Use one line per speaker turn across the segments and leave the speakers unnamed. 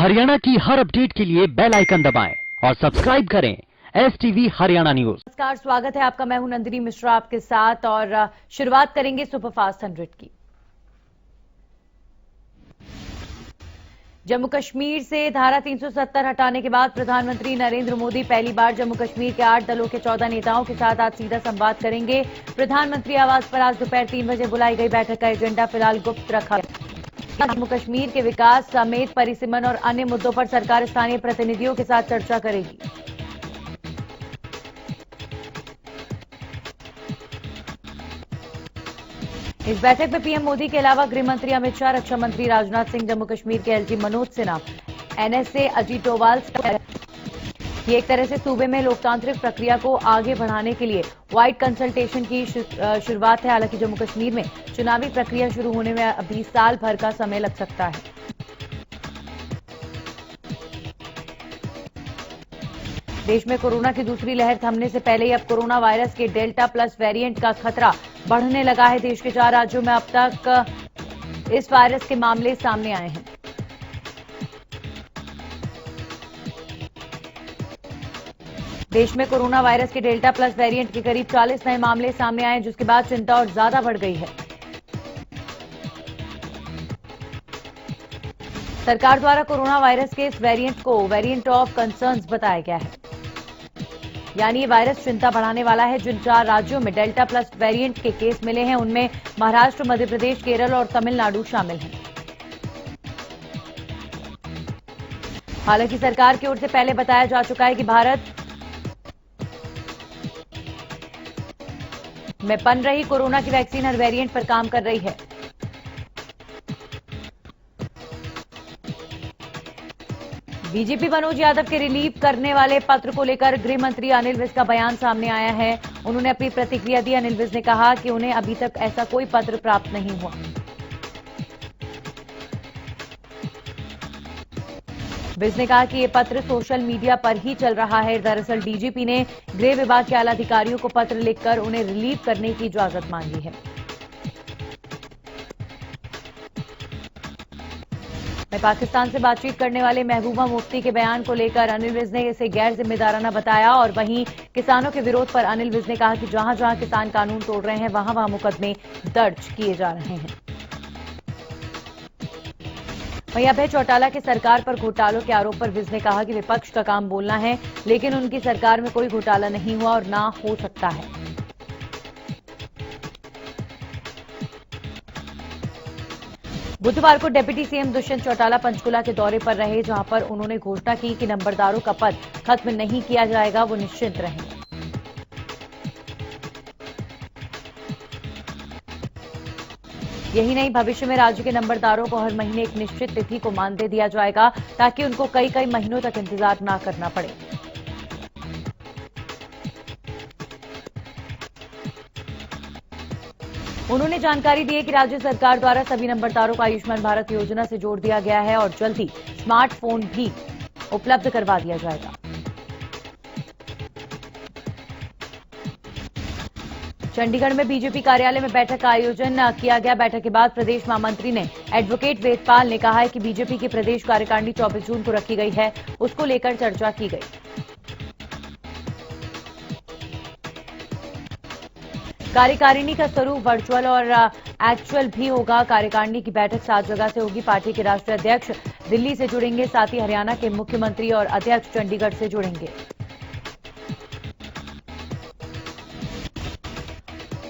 हरियाणा की हर अपडेट के लिए बेल आइकन दबाएं और सब्सक्राइब करें STV हरियाणा न्यूज।
नमस्कार, स्वागत है आपका। मैं हूं नंदिनी मिश्रा आपके साथ और शुरुआत करेंगे सुपरफास्ट 100 की। जम्मू कश्मीर से धारा 370 हटाने के बाद प्रधानमंत्री नरेंद्र मोदी पहली बार जम्मू कश्मीर के 8 दलों के 14 नेताओं के साथ आज सीधा संवाद करेंगे। प्रधानमंत्री आवास पर आज दोपहर 3 बजे बुलाई गई बैठक का एजेंडा फिलहाल गुप्त रखा गया। जम्मू कश्मीर के विकास समेत परिसीमन और अन्य मुद्दों पर सरकार स्थानीय प्रतिनिधियों के साथ चर्चा करेगी। इस बैठक में पीएम मोदी के अलावा गृह मंत्री अमित शाह, रक्षा मंत्री राजनाथ सिंह, जम्मू कश्मीर के LG मनोज सिन्हा, NSA अजीत डोभाल ये एक तरह से सूबे में लोकतांत्रिक प्रक्रिया को आगे बढ़ाने के लिए वाइड कंसल्टेशन की शुरुआत है। हालांकि जम्मू कश्मीर में चुनावी प्रक्रिया शुरू होने में अभी साल भर का समय लग सकता है। देश में कोरोना की दूसरी लहर थमने से पहले ही अब कोरोना वायरस के डेल्टा प्लस वेरिएंट का खतरा बढ़ने लगा है। देश के 4 राज्यों में अब तक इस वायरस के मामले सामने आए हैं। देश में कोरोना वायरस के डेल्टा प्लस वेरिएंट के करीब 40 नए मामले सामने आए, जिसके बाद चिंता और ज्यादा बढ़ गई है। सरकार द्वारा कोरोना वायरस के इस वेरिएंट को वेरिएंट ऑफ कंसर्न्स बताया गया है, यानी ये वायरस चिंता बढ़ाने वाला है। जिन 4 राज्यों में डेल्टा प्लस वेरिएंट के केस मिले हैं उनमें महाराष्ट्र, मध्य प्रदेश, केरल और तमिलनाडु शामिल हैं। हालांकि सरकार की ओर से पहले बताया जा चुका है कि भारत में बन रही कोरोना की वैक्सीन हर वेरिएंट पर काम कर रही है। बीजेपी मनोज यादव के रिलीव करने वाले पत्र को लेकर गृह मंत्री अनिल विज का बयान सामने आया है। उन्होंने अपनी प्रतिक्रिया दी। अनिल विज ने कहा कि उन्हें अभी तक ऐसा कोई पत्र प्राप्त नहीं हुआ। विज ने कहा कि ये पत्र सोशल मीडिया पर ही चल रहा है। दरअसल डीजीपी ने गृह विभाग के आला अधिकारियों को पत्र लिखकर उन्हें रिलीव करने की इजाजत मांगी है। मैं पाकिस्तान से बातचीत करने वाले महबूबा मुफ्ती के बयान को लेकर अनिल विज ने इसे गैर जिम्मेदाराना बताया और वहीं किसानों के विरोध पर अनिल विज ने कहा कि जहां जहां किसान कानून तोड़ रहे हैं वहां वहां मुकदमे दर्ज किए जा रहे हैं। वहीं अभय चौटाला के सरकार पर घोटालों के आरोप पर विज ने कहा कि विपक्ष का काम बोलना है, लेकिन उनकी सरकार में कोई घोटाला नहीं हुआ और ना हो सकता है। बुधवार को डिप्टी सीएम दुष्यंत चौटाला पंचकुला के दौरे पर रहे, जहां पर उन्होंने घोषणा की कि नंबरदारों का पद खत्म नहीं किया जाएगा, वो निश्चिंत रहें। यही नहीं, भविष्य में राज्य के नंबरदारों को हर महीने एक निश्चित तिथि को मानदेय दिया जाएगा ताकि उनको कई कई महीनों तक इंतजार न करना पड़े। उन्होंने जानकारी दी है कि राज्य सरकार द्वारा सभी नंबरदारों को आयुष्मान भारत योजना से जोड़ दिया गया है और जल्द ही स्मार्टफोन भी उपलब्ध करवा दिया जाएगा। चंडीगढ़ में बीजेपी कार्यालय में बैठक का आयोजन किया गया। बैठक के बाद प्रदेश महामंत्री ने एडवोकेट वेदपाल ने कहा है कि बीजेपी की प्रदेश कार्यकारिणी 24 जून को रखी गई है, उसको लेकर चर्चा की गई। कार्यकारिणी का स्वरूप वर्चुअल और एक्चुअल भी होगा। कार्यकारिणी की बैठक 7 जगह से होगी। पार्टी के राष्ट्रीय अध्यक्ष दिल्ली से जुड़ेंगे, साथ ही हरियाणा के मुख्यमंत्री और अध्यक्ष चंडीगढ़ से जुड़ेंगे।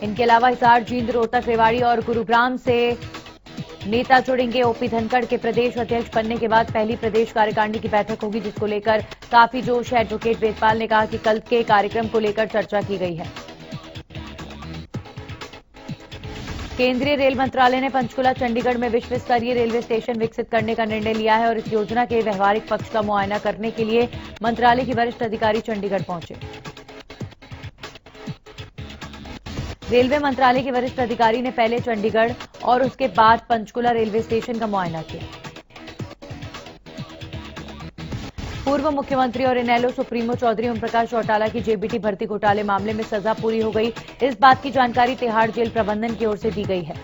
इनके अलावा हिसार, जींद, रोहतक, रेवाड़ी और गुरुग्राम से नेता जुड़ेंगे। ओपी धनखड़ के प्रदेश अध्यक्ष बनने के बाद पहली प्रदेश कार्यकारिणी की बैठक होगी, जिसको लेकर काफी जोश है। एडवोकेट वेदपाल ने कहा कि कल के कार्यक्रम को लेकर चर्चा की गई है। केंद्रीय रेल मंत्रालय ने पंचकुला चंडीगढ़ में विश्व स्तरीय रेलवे स्टेशन विकसित करने का निर्णय लिया है और इस योजना के व्यवहारिक पक्ष का मुआयना करने के लिए मंत्रालय के वरिष्ठ अधिकारी चंडीगढ़ पहुंचे। रेलवे मंत्रालय के वरिष्ठ अधिकारी ने पहले चंडीगढ़ और उसके बाद पंचकुला रेलवे स्टेशन का मुआयना किया। पूर्व मुख्यमंत्री और इनेलो सुप्रीमो चौधरी ओम प्रकाश चौटाला की जेबीटी भर्ती घोटाले मामले में सजा पूरी हो गई। इस बात की जानकारी तिहाड़ जेल प्रबंधन की ओर से दी गई है।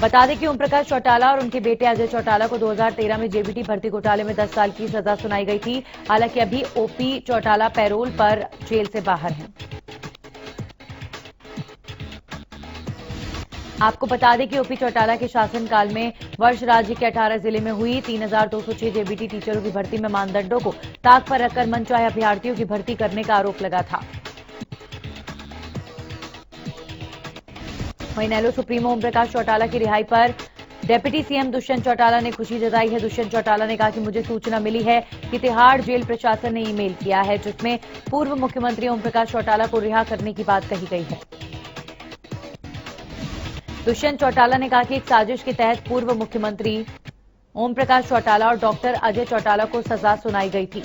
बता दें कि ओम प्रकाश चौटाला और उनके बेटे अजय चौटाला को 2013 में जेबीटी भर्ती घोटाले में 10 साल की सजा सुनाई गई थी। हालांकि अभी ओपी चौटाला पैरोल पर जेल से बाहर हैं। आपको बता दें कि ओपी चौटाला के शासनकाल में वर्ष राज्य के 18 जिले में हुई 3206 जेबीटी टीचरों की भर्ती में मानदंडों को ताक पर रखकर मनचाहे अभ्यर्थियों की भर्ती करने का आरोप लगा था। वहीं नेलो सुप्रीमो ओम प्रकाश चौटाला की रिहाई पर डिप्टी सीएम दुष्यंत चौटाला ने खुशी जताई है। दुष्यंत चौटाला ने कहा कि मुझे सूचना मिली है कि तिहाड़ जेल प्रशासन ने ईमेल किया है जिसमें पूर्व मुख्यमंत्री ओम प्रकाश चौटाला को रिहा करने की बात कही गई है। दुष्यंत चौटाला ने कहा कि एक साजिश के तहत पूर्व मुख्यमंत्री ओम प्रकाश चौटाला और डॉक्टर अजय चौटाला को सजा सुनाई गई थी।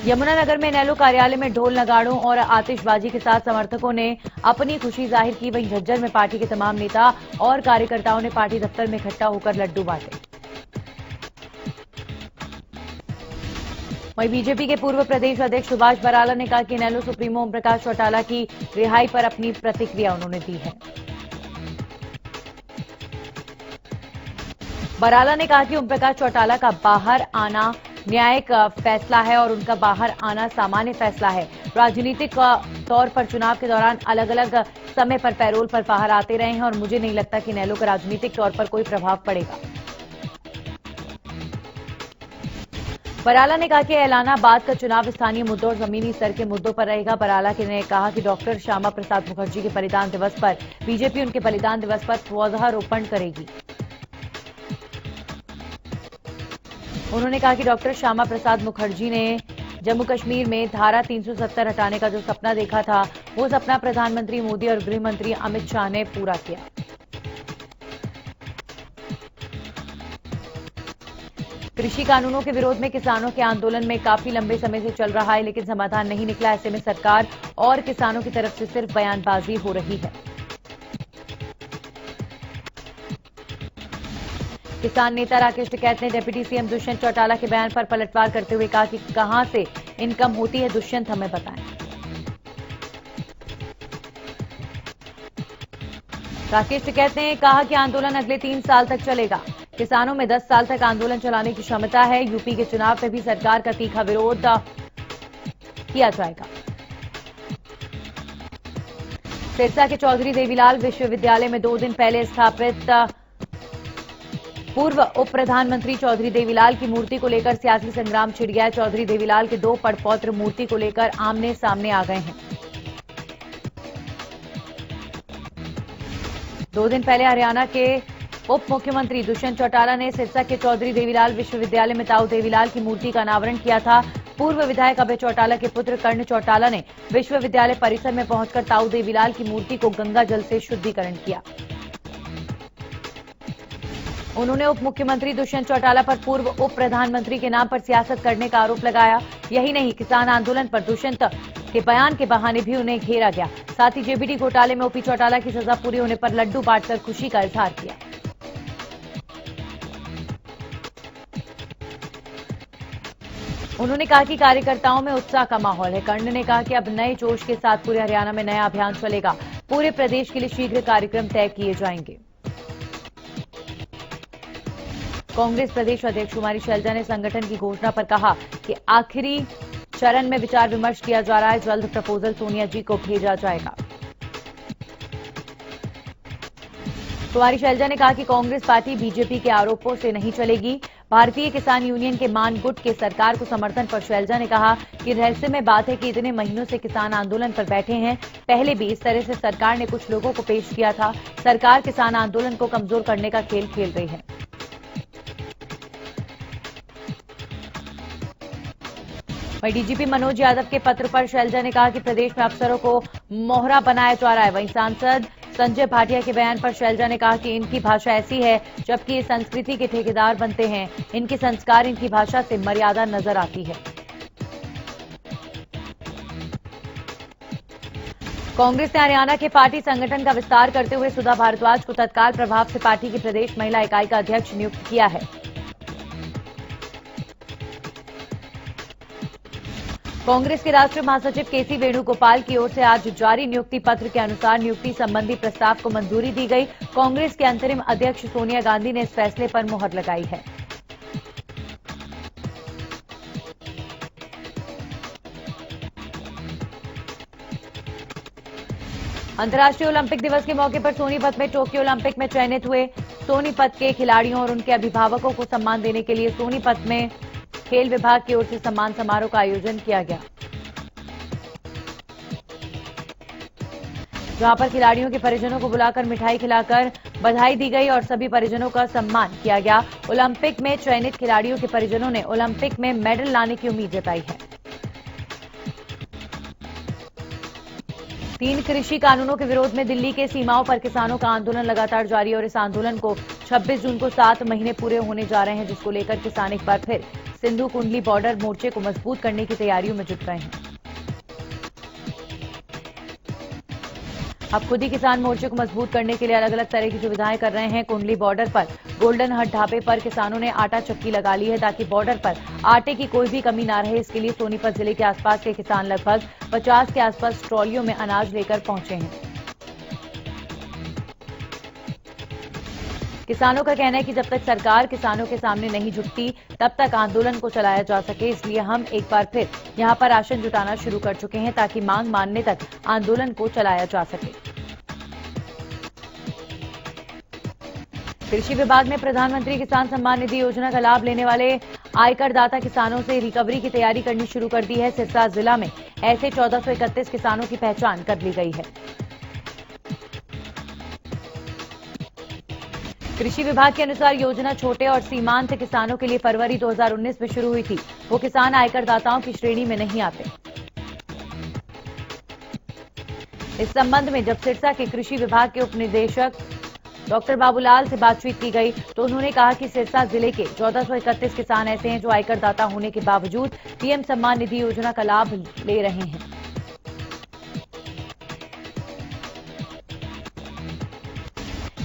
यमुनानगर में नेलो कार्यालय में ढोल नगाड़ों और आतिशबाजी के साथ समर्थकों ने अपनी खुशी जाहिर की। वहीं झज्जर में पार्टी के तमाम नेता और कार्यकर्ताओं ने पार्टी दफ्तर में इकट्ठा होकर लड्डू बांटे। वहीं बीजेपी के पूर्व प्रदेश अध्यक्ष सुभाष बराला ने कहा कि नेलो सुप्रीमो ओम प्रकाश चौटाला की रिहाई पर अपनी प्रतिक्रिया उन्होंने दी है। बराला ने कहा कि ओम प्रकाश चौटाला का बाहर आना न्यायिक फैसला है और उनका बाहर आना सामान्य फैसला है। राजनीतिक तौर पर चुनाव के दौरान अलग अलग समय पर पैरोल पर बाहर आते रहे हैं और मुझे नहीं लगता कि नेलो का राजनीतिक तौर पर कोई प्रभाव पड़ेगा। बराला ने कहा कि ऐलानाबाद का चुनाव स्थानीय मुद्दों और जमीनी स्तर के मुद्दों पर रहेगा। बराला ने कहा कि डॉक्टर श्यामा प्रसाद मुखर्जी के बलिदान दिवस पर बीजेपी उनके बलिदान दिवस पर पौधारोपण करेगी। उन्होंने कहा कि डॉक्टर श्यामा प्रसाद मुखर्जी ने जम्मू कश्मीर में धारा 370 हटाने का जो सपना देखा था वो सपना प्रधानमंत्री मोदी और गृह मंत्री अमित शाह ने पूरा किया। कृषि कानूनों के विरोध में किसानों के आंदोलन में काफी लंबे समय से चल रहा है लेकिन समाधान नहीं निकला। ऐसे में सरकार और किसानों की तरफ से सिर्फ बयानबाजी हो रही है। किसान नेता राकेश टिकैत ने डिप्टी सीएम दुष्यंत चौटाला के बयान पर पलटवार करते हुए कहा कि कहां से इनकम होती है, दुष्यंत हमें बताएं। राकेश टिकैत ने कहा कि आंदोलन अगले 3 साल तक चलेगा। किसानों में 10 साल तक आंदोलन चलाने की क्षमता है। यूपी के चुनाव में भी सरकार का तीखा विरोध किया जाएगा। सिरसा के चौधरी देवीलाल विश्वविद्यालय में 2 दिन पहले स्थापित पूर्व उप प्रधानमंत्री चौधरी देवीलाल की मूर्ति को लेकर सियासी संग्राम छिड़ गया है। चौधरी देवीलाल के 2 पड़पौत्र मूर्ति को लेकर आमने सामने आ गए हैं। 2 दिन पहले हरियाणा के उप मुख्यमंत्री दुष्यंत चौटाला ने सिरसा के चौधरी देवीलाल विश्वविद्यालय में ताऊ देवीलाल की मूर्ति का अनावरण किया था। पूर्व विधायक अभय चौटाला के पुत्र कर्ण चौटाला ने विश्वविद्यालय परिसर में पहुंचकर ताऊ देवीलाल की मूर्ति को गंगा जल से शुद्धिकरण किया। उन्होंने उप मुख्यमंत्री दुष्यंत चौटाला पर पूर्व उप प्रधानमंत्री के नाम पर सियासत करने का आरोप लगाया। यही नहीं, किसान आंदोलन पर दुष्यंत के बयान के बहाने भी उन्हें घेरा गया। साथ ही जेबीटी घोटाले में ओपी चौटाला की सजा पूरी होने पर लड्डू बांटकर खुशी का इजहार किया। उन्होंने कहा कि कार्यकर्ताओं में उत्साह का माहौल है। कर्ण ने कहा कि अब नए जोश के साथ पूरे हरियाणा में नया अभियान चलेगा। पूरे प्रदेश के लिए शीघ्र कार्यक्रम तय किए जाएंगे। कांग्रेस प्रदेश अध्यक्ष कुमारी शैलजा ने संगठन की घोषणा पर कहा कि आखिरी चरण में विचार विमर्श किया जा रहा है। जल्द प्रपोजल सोनिया जी को भेजा जाएगा। कुमारी शैलजा ने कहा कि कांग्रेस पार्टी बीजेपी के आरोपों से नहीं चलेगी। भारतीय किसान यूनियन के मानगुट के सरकार को समर्थन पर शैलजा ने कहा कि रहस्यमय बात है कि इतने महीनों से किसान आंदोलन पर बैठे हैं। पहले भी इस तरह से सरकार ने कुछ लोगों को पेश किया था। सरकार किसान आंदोलन को कमजोर करने का खेल खेल रही है। वहीं डीजीपी मनोज यादव के पत्र पर शैलजा ने कहा कि प्रदेश में अफसरों को मोहरा बनाया जा रहा है। वहीं सांसद संजय भाटिया के बयान पर शैलजा ने कहा कि इनकी भाषा ऐसी है जबकि ये संस्कृति के ठेकेदार बनते हैं। इनके संस्कार इनकी भाषा से मर्यादा नजर आती है। कांग्रेस ने हरियाणा के पार्टी संगठन का विस्तार करते हुए सुधा भारद्वाज को तत्काल प्रभाव से पार्टी की प्रदेश महिला इकाई का अध्यक्ष नियुक्त किया है। कांग्रेस के राष्ट्रीय महासचिव केसी वेणुगोपाल की ओर से आज जारी नियुक्ति पत्र के अनुसार नियुक्ति संबंधी प्रस्ताव को मंजूरी दी गई। कांग्रेस के अंतरिम अध्यक्ष सोनिया गांधी ने इस फैसले पर मुहर लगाई है। अंतर्राष्ट्रीय ओलंपिक दिवस के मौके पर सोनीपत में टोक्यो ओलंपिक में चयनित हुए सोनीपत के खिलाड़ियों और उनके अभिभावकों को सम्मान देने के लिए सोनीपत में खेल विभाग की ओर से सम्मान समारोह का आयोजन किया गया, जहां पर खिलाड़ियों के परिजनों को बुलाकर मिठाई खिलाकर बधाई दी गई और सभी परिजनों का सम्मान किया गया। ओलंपिक में चयनित खिलाड़ियों के परिजनों ने ओलंपिक में मेडल लाने की उम्मीद जताई है। 3 कृषि कानूनों के विरोध में दिल्ली के सीमाओं पर किसानों का आंदोलन लगातार जारी है और इस आंदोलन को 26 जून को 7 महीने पूरे होने जा रहे हैं, जिसको लेकर किसान एक बार फिर सिंधु कुंडली बॉर्डर मोर्चे को मजबूत करने की तैयारियों में जुट गए हैं। अब खुद ही किसान मोर्चे को मजबूत करने के लिए अलग अलग तरह की सुविधाएं कर रहे हैं। कुंडली बॉर्डर पर गोल्डन हट ढाबे पर किसानों ने आटा चक्की लगा ली है ताकि बॉर्डर पर आटे की कोई भी कमी ना रहे। इसके लिए सोनीपत जिले के आसपास के किसान लगभग 50 के आसपास ट्रॉलियों में अनाज लेकर पहुंचे हैं। किसानों का कहना है कि जब तक सरकार किसानों के सामने नहीं झुकती तब तक आंदोलन को चलाया जा सके, इसलिए हम एक बार फिर यहां पर राशन जुटाना शुरू कर चुके हैं ताकि मांग मानने तक आंदोलन को चलाया जा सके। कृषि विभाग ने प्रधानमंत्री किसान सम्मान निधि योजना का लाभ लेने वाले आयकरदाता किसानों से रिकवरी की तैयारी करनी शुरू कर दी है। सिरसा जिला में ऐसे 1431 किसानों की पहचान कर ली गई है। कृषि विभाग के अनुसार योजना छोटे और सीमांत किसानों के लिए फरवरी 2019 में शुरू हुई थी। वो किसान आयकरदाताओं की श्रेणी में नहीं आते। इस संबंध में जब सिरसा के कृषि विभाग के उपनिदेशक डॉक्टर बाबूलाल से बातचीत की गई तो उन्होंने कहा कि सिरसा जिले के 1431 किसान ऐसे हैं जो आयकरदाता होने के बावजूद पीएम सम्मान निधि योजना का लाभ ले रहे हैं।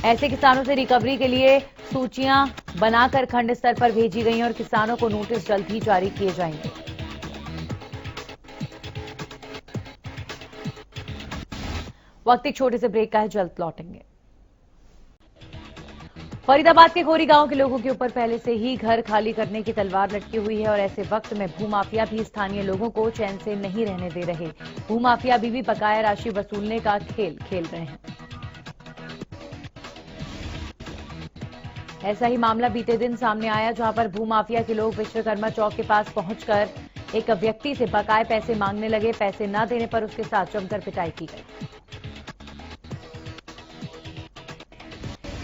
ऐसे किसानों से रिकवरी के लिए सूचियां बनाकर खंड स्तर पर भेजी गई और किसानों को नोटिस जल्द ही जारी किए जाएंगे। वक्त एक छोटे से ब्रेक का है, जल्द लौटेंगे। फरीदाबाद के खोरी गांव के लोगों के ऊपर पहले से ही घर खाली करने की तलवार लटकी हुई है और ऐसे वक्त में भूमाफिया भी स्थानीय लोगों को चैन से नहीं रहने दे रहे। भूमाफिया भी बकाया राशि वसूलने का खेल खेल रहे हैं। ऐसा ही मामला बीते दिन सामने आया, जहां पर भूमाफिया के लोग विश्वकर्मा चौक के पास पहुंचकर एक व्यक्ति से बकाए पैसे मांगने लगे। पैसे न देने पर उसके साथ जमकर पिटाई की गई।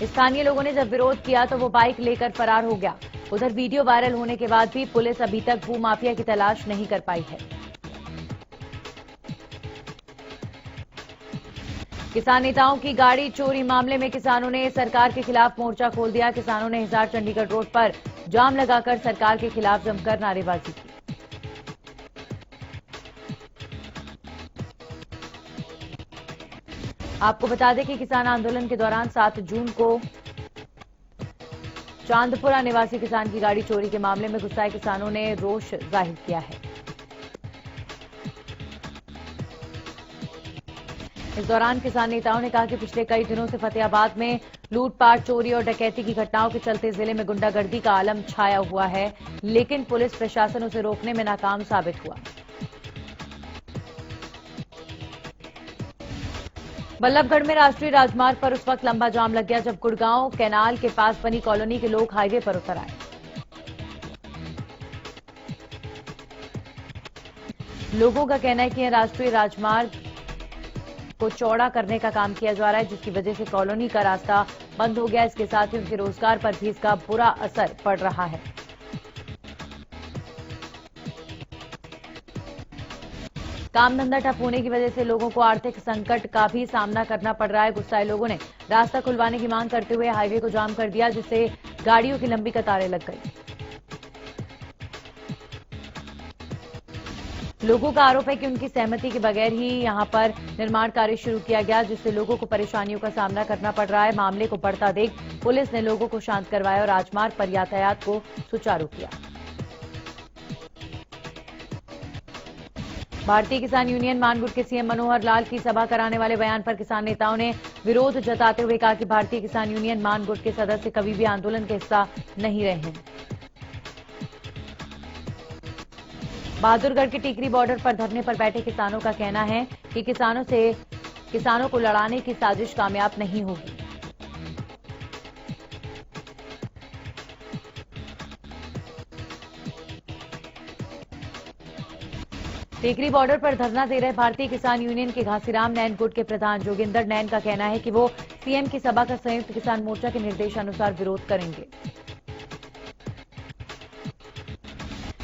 स्थानीय लोगों ने जब विरोध किया तो वो बाइक लेकर फरार हो गया। उधर वीडियो वायरल होने के बाद भी पुलिस अभी तक भूमाफिया की तलाश नहीं कर पाई है। किसान नेताओं की गाड़ी चोरी मामले में किसानों ने सरकार के खिलाफ मोर्चा खोल दिया। किसानों ने हिसार चंडीगढ़ रोड पर जाम लगाकर सरकार के खिलाफ जमकर नारेबाजी की। आपको बता दें कि किसान आंदोलन के दौरान 7 जून को चांदपुरा निवासी किसान की गाड़ी चोरी के मामले में गुस्साए किसानों ने रोष जाहिर किया है। इस दौरान किसान नेताओं ने कहा कि पिछले कई दिनों से फतेहाबाद में लूटपाट, चोरी और डकैती की घटनाओं के चलते जिले में गुंडागर्दी का आलम छाया हुआ है, लेकिन पुलिस प्रशासन उसे रोकने में नाकाम साबित हुआ। बल्लभगढ़ में राष्ट्रीय राजमार्ग पर उस वक्त लंबा जाम लग गया जब गुड़गांव कैनाल के पास बनी कॉलोनी के लोग हाईवे पर उतर आए। लोगों का कहना है कि यह राष्ट्रीय राजमार्ग को चौड़ा करने का काम किया जा रहा है, जिसकी वजह से कॉलोनी का रास्ता बंद हो गया। इसके साथ ही उनके रोजगार पर भी इसका बुरा असर पड़ रहा है। काम धंधा ठप होने की वजह से लोगों को आर्थिक संकट का भी सामना करना पड़ रहा है। गुस्साए लोगों ने रास्ता खुलवाने की मांग करते हुए हाईवे को जाम कर दिया, जिससे गाड़ियों की लंबी कतारें लग गई। लोगों का आरोप है कि उनकी सहमति के बगैर ही यहां पर निर्माण कार्य शुरू किया गया, जिससे लोगों को परेशानियों का सामना करना पड़ रहा है। मामले को बढ़ता देख पुलिस ने लोगों को शांत करवाया और राजमार्ग पर यातायात को सुचारू किया। भारतीय किसान यूनियन मानगुट के सीएम मनोहर लाल की सभा कराने वाले बयान पर किसान नेताओं ने विरोध जताते हुए कहा कि भारतीय किसान यूनियन मानगुट के सदस्य कभी भी आंदोलन का हिस्सा नहीं रहे हैं। बहादुरगढ़ के टीकरी बॉर्डर पर धरने पर बैठे किसानों का कहना है कि किसानों को लड़ाने की साजिश कामयाब नहीं होगी। टीकरी बॉर्डर पर धरना दे रहे भारतीय किसान यूनियन के घासीराम नैन गुट के प्रधान जोगिंदर नैन का कहना है कि वो सीएम की सभा का संयुक्त किसान मोर्चा के निर्देशानुसार विरोध करेंगे।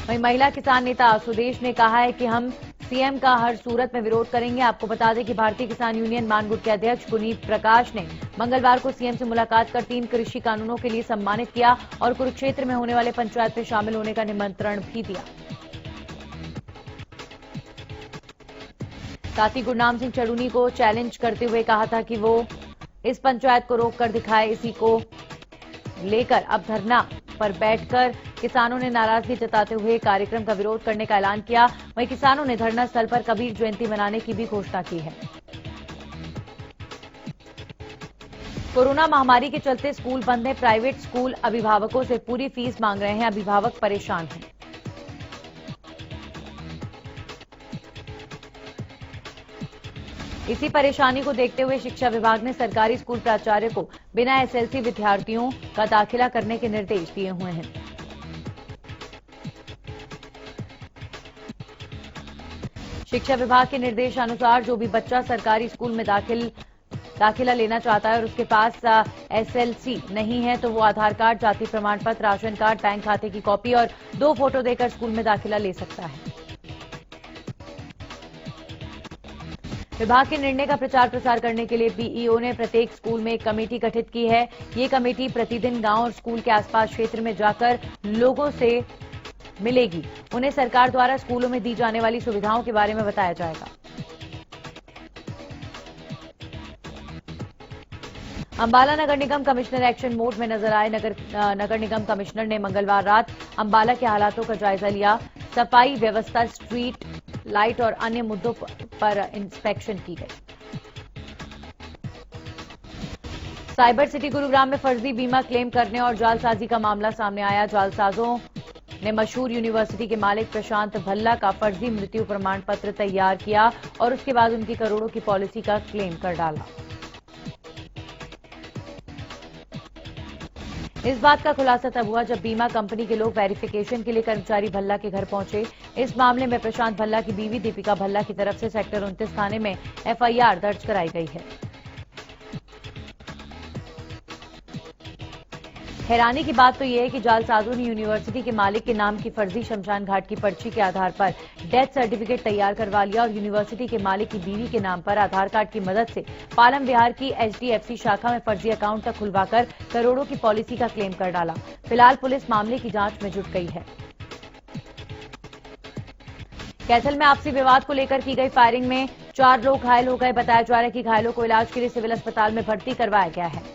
वहीं महिला किसान नेता सुदेश ने कहा है कि हम सीएम का हर सूरत में विरोध करेंगे। आपको बता दें कि भारतीय किसान यूनियन मानगुट के अध्यक्ष पुनीत प्रकाश ने मंगलवार को सीएम से मुलाकात कर 3 कृषि कानूनों के लिए सम्मानित किया और कुरुक्षेत्र में होने वाले पंचायत में शामिल होने का निमंत्रण भी दिया। साथ ही गुरनाम सिंह चड़ूनी को चैलेंज करते हुए कहा था कि वो इस पंचायत को रोककर दिखाए। इसी को लेकर अब धरना पर बैठकर किसानों ने नाराजगी जताते हुए कार्यक्रम का विरोध करने का ऐलान किया। वहीं किसानों ने धरना स्थल पर कबीर जयंती मनाने की भी घोषणा की है। कोरोना महामारी के चलते स्कूल बंद है। प्राइवेट स्कूल अभिभावकों से पूरी फीस मांग रहे हैं। अभिभावक परेशान हैं। इसी परेशानी को देखते हुए शिक्षा विभाग ने सरकारी स्कूल प्राचार्य को बिना एसएलसी विद्यार्थियों का दाखिला करने के निर्देश दिए हुए हैं। शिक्षा विभाग के निर्देशानुसार जो भी बच्चा सरकारी स्कूल में दाखिला लेना चाहता है और उसके पास एसएलसी नहीं है तो वो आधार कार्ड, जाति प्रमाण पत्र, राशन कार्ड, बैंक खाते की कॉपी और 2 फोटो देकर स्कूल में दाखिला ले सकता है। विभाग के निर्णय का प्रचार प्रसार करने के लिए बीईओ ने प्रत्येक स्कूल में एक कमेटी गठित की है। ये कमेटी प्रतिदिन गांव और स्कूल के आसपास क्षेत्र में जाकर लोगों से मिलेगी। उन्हें सरकार द्वारा स्कूलों में दी जाने वाली सुविधाओं के बारे में बताया जाएगा। अंबाला नगर निगम कमिश्नर एक्शन मोड में नजर आए। नगर निगम कमिश्नर ने मंगलवार रात अंबाला के हालातों का जायजा लिया। सफाई व्यवस्था, स्ट्रीट लाइट और अन्य मुद्दों पर इंस्पेक्शन की गई। साइबर सिटी गुरुग्राम में फर्जी बीमा क्लेम करने और जालसाजी का मामला सामने आया। जालसाजों ने मशहूर यूनिवर्सिटी के मालिक प्रशांत भल्ला का फर्जी मृत्यु प्रमाण पत्र तैयार किया और उसके बाद उनकी करोड़ों की पॉलिसी का क्लेम कर डाला। इस बात का खुलासा तब हुआ जब बीमा कंपनी के लोग वेरिफिकेशन के लिए कर्मचारी भल्ला के घर पहुंचे। इस मामले में प्रशांत भल्ला की बीवी दीपिका भल्ला की तरफ से सेक्टर 29 थाने में एफआईआर दर्ज कराई गई है। हैरानी की बात तो यह है कि जालसाजों ने यूनिवर्सिटी के मालिक के नाम की फर्जी शमशान घाट की पर्ची के आधार पर डेथ सर्टिफिकेट तैयार करवा लिया और यूनिवर्सिटी के मालिक की बीवी के नाम पर आधार कार्ड की मदद से पालम विहार की एचडीएफसी शाखा में फर्जी अकाउंट तक खुलवाकर करोड़ों की पॉलिसी का क्लेम कर डाला। फिलहाल पुलिस मामले की जांच में जुट गई है। कैथल में आपसी विवाद को लेकर की गई फायरिंग में 4 लोग घायल हो गए। बताया जा रहा है कि घायलों को इलाज के लिए सिविल अस्पताल में भर्ती करवाया गया है।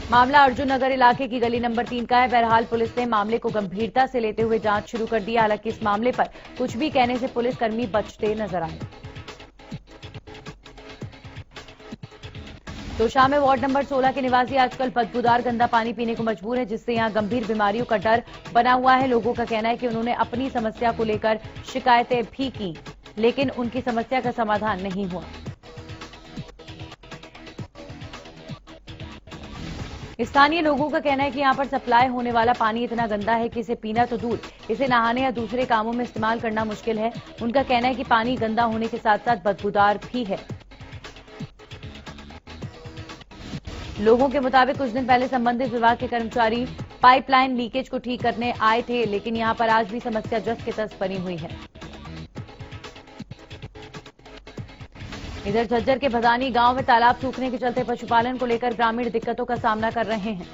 मामला अर्जुन नगर इलाके की गली नंबर 3 का है। बहरहाल पुलिस ने मामले को गंभीरता से लेते हुए जांच शुरू कर दी। हालांकि इस मामले पर कुछ भी कहने से पुलिसकर्मी बचते नजर आए। तोशाम में वार्ड नंबर 16 के निवासी आजकल बदबूदार गंदा पानी पीने को मजबूर है, जिससे यहां गंभीर बीमारियों का डर बना हुआ है। लोगों का कहना है कि उन्होंने अपनी समस्या को लेकर शिकायतें भी की, लेकिन उनकी समस्या का समाधान नहीं हुआ। स्थानीय लोगों का कहना है कि यहां पर सप्लाई होने वाला पानी इतना गंदा है कि इसे पीना तो दूर, इसे नहाने या दूसरे कामों में इस्तेमाल करना मुश्किल है। उनका कहना है कि पानी गंदा होने के साथ साथ बदबूदार भी है। लोगों के मुताबिक कुछ दिन पहले संबंधित विभाग के कर्मचारी पाइपलाइन लीकेज को ठीक करने आए थे, लेकिन यहां पर आज भी समस्या जस के तस बनी हुई है। इधर झज्जर के भदानी गांव में तालाब सूखने के चलते पशुपालन को लेकर ग्रामीण दिक्कतों का सामना कर रहे हैं।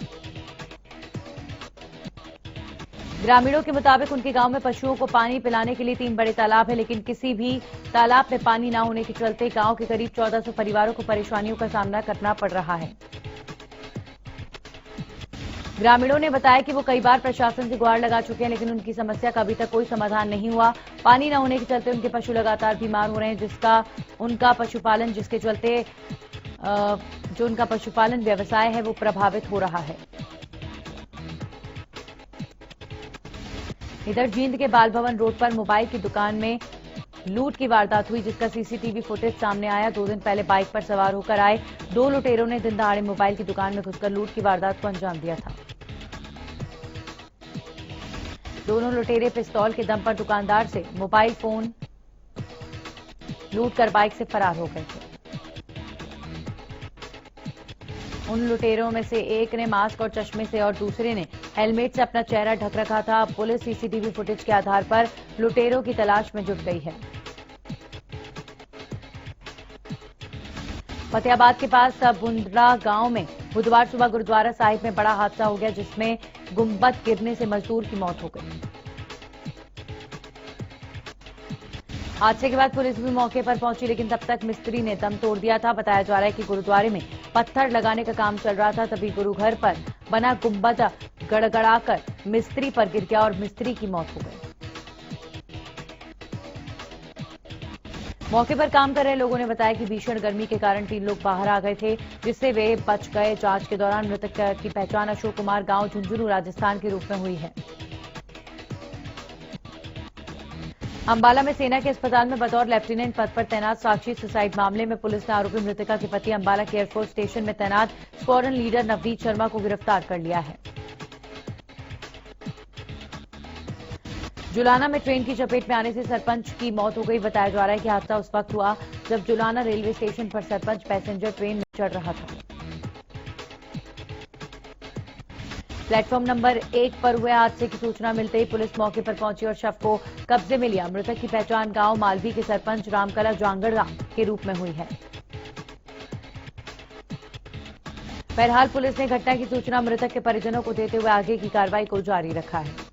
ग्रामीणों के मुताबिक उनके गांव में पशुओं को पानी पिलाने के लिए 3 बड़े तालाब है, लेकिन किसी भी तालाब में पानी न होने के चलते गांव के करीब 1400 परिवारों को परेशानियों का सामना करना पड़ रहा है। ग्रामीणों ने बताया कि वो कई बार प्रशासन से गुहार लगा चुके हैं, लेकिन उनकी समस्या का अभी तक कोई समाधान नहीं हुआ। पानी न होने के चलते उनके पशु लगातार बीमार हो रहे हैं, जो उनका पशुपालन व्यवसाय है वो प्रभावित हो रहा है। इधर जींद के बाल भवन रोड पर मोबाइल की दुकान में लूट की वारदात हुई, जिसका सीसीटीवी फुटेज सामने आया। 2 दिन पहले बाइक पर सवार होकर आए 2 लुटेरों ने दिन दहाड़े मोबाइल की दुकान में घुसकर लूट की वारदात को अंजाम दिया था। दोनों लुटेरे पिस्तौल के दम पर दुकानदार से मोबाइल फोन लूट कर बाइक से फरार हो गए थे। उन लुटेरों में से एक ने मास्क और चश्मे से और दूसरे ने हेलमेट से अपना चेहरा ढक रखा था। पुलिस सीसीटीवी फुटेज के आधार पर लुटेरों की तलाश में जुट गई है। फतेहाबाद के पास बुंद्रा गांव में बुधवार सुबह गुरुद्वारा साहिब में बड़ा हादसा हो गया, जिसमें गुंबद गिरने से मजदूर की मौत हो गई। हादसे के बाद पुलिस भी मौके पर पहुंची, लेकिन तब तक मिस्त्री ने दम तोड़ दिया था। बताया जा रहा है कि गुरुद्वारे में पत्थर लगाने का काम चल रहा था, तभी गुरु घर पर बना गुंबद गड़गड़ाकर मिस्त्री पर गिर गया और मिस्त्री की मौत हो गई। मौके पर काम कर रहे लोगों ने बताया कि भीषण गर्मी के कारण 3 लोग बाहर आ गए थे, जिससे वे बच गए। जांच के दौरान मृतक की पहचान अशोक कुमार गांव झुंझुनू राजस्थान के रूप में हुई है। अंबाला में सेना के अस्पताल में बतौर लेफ्टिनेंट पद पर तैनात साक्षी सुसाइड मामले में पुलिस ने आरोपी मृतका के पति अंबाला के एयरफोर्स स्टेशन में तैनात स्क्वाड्रन लीडर नवनीत शर्मा को गिरफ्तार कर लिया है। जुलाना में ट्रेन की चपेट में आने से सरपंच की मौत हो गई। बताया जा रहा है कि हादसा उस वक्त हुआ जब जुलाना रेलवे स्टेशन पर सरपंच पैसेंजर ट्रेन में चढ़ रहा था। प्लेटफॉर्म नंबर 1 पर हुए हादसे की सूचना मिलते ही पुलिस मौके पर पहुंची और शव को कब्जे में लिया। मृतक की पहचान गांव मालवी के सरपंच रामकला जांगड़ा के रूप में हुई है। बहरहाल पुलिस ने घटना की सूचना मृतक के परिजनों को देते हुए आगे की कार्रवाई को जारी रखा है।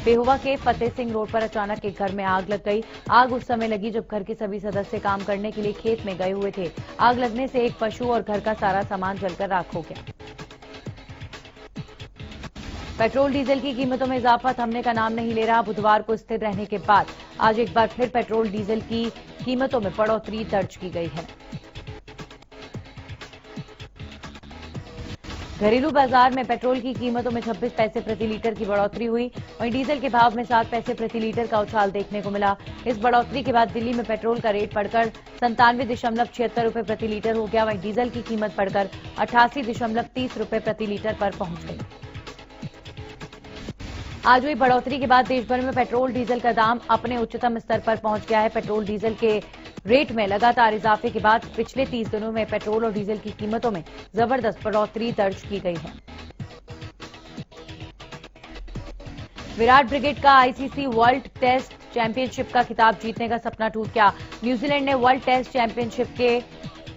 पेहुआ के फतेह सिंह रोड पर अचानक एक घर में आग लग गई। आग उस समय लगी जब घर के सभी सदस्य काम करने के लिए खेत में गए हुए थे। आग लगने से एक पशु और घर का सारा सामान जलकर राख हो गया। पेट्रोल डीजल की कीमतों में इजाफा थमने का नाम नहीं ले रहा। बुधवार को स्थिर रहने के बाद आज एक बार फिर पेट्रोल डीजल की कीमतों में बढ़ोतरी दर्ज की गई है। घरेलू बाजार में पेट्रोल की कीमतों में 26 पैसे प्रति लीटर की बढ़ोतरी हुई। वहीं डीजल के भाव में 7 पैसे प्रति लीटर का उछाल देखने को मिला। इस बढ़ोतरी के बाद दिल्ली में पेट्रोल का रेट बढ़कर 97.76 रुपए प्रति लीटर हो गया। वहीं डीजल की कीमत बढ़कर 88.30 रुपए प्रति लीटर पर पहुंच गई। आज हुई बढ़ोतरी के बाद देश भर में पेट्रोल डीजल का दाम अपने उच्चतम स्तर पर पहुंच गया है। पेट्रोल डीजल के रेट में लगातार इजाफे के बाद पिछले 30 दिनों में पेट्रोल और डीजल की कीमतों में जबरदस्त बढ़ोतरी दर्ज की गई है। विराट ब्रिगेड का आईसीसी वर्ल्ड टेस्ट चैंपियनशिप का खिताब जीतने का सपना टूट गया। न्यूजीलैंड ने वर्ल्ड टेस्ट चैंपियनशिप के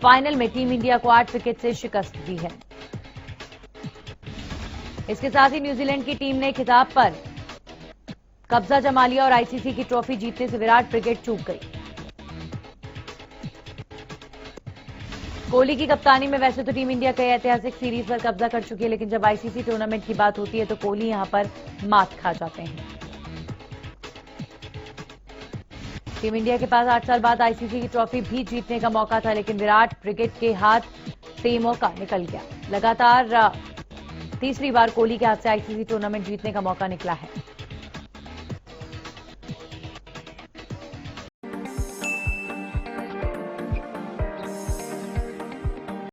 फाइनल में टीम इंडिया को 8 विकेट से शिकस्त दी है। इसके साथ ही न्यूजीलैंड की टीम ने खिताब पर कब्जा जमा लिया और आईसीसी की ट्रॉफी जीतने से विराट ब्रिगेड चूक गई। कोहली की कप्तानी में वैसे तो टीम इंडिया कई ऐतिहासिक सीरीज पर कब्जा कर चुकी है, लेकिन जब आईसीसी टूर्नामेंट की बात होती है तो कोहली यहां पर मात खा जाते हैं। टीम इंडिया के पास 8 साल बाद आईसीसी की ट्रॉफी भी जीतने का मौका था, लेकिन विराट ब्रिगेड के हाथ से ये मौका निकल गया। लगातार तीसरी बार कोहली के हाथ से आईसीसी टूर्नामेंट जीतने का मौका निकला है।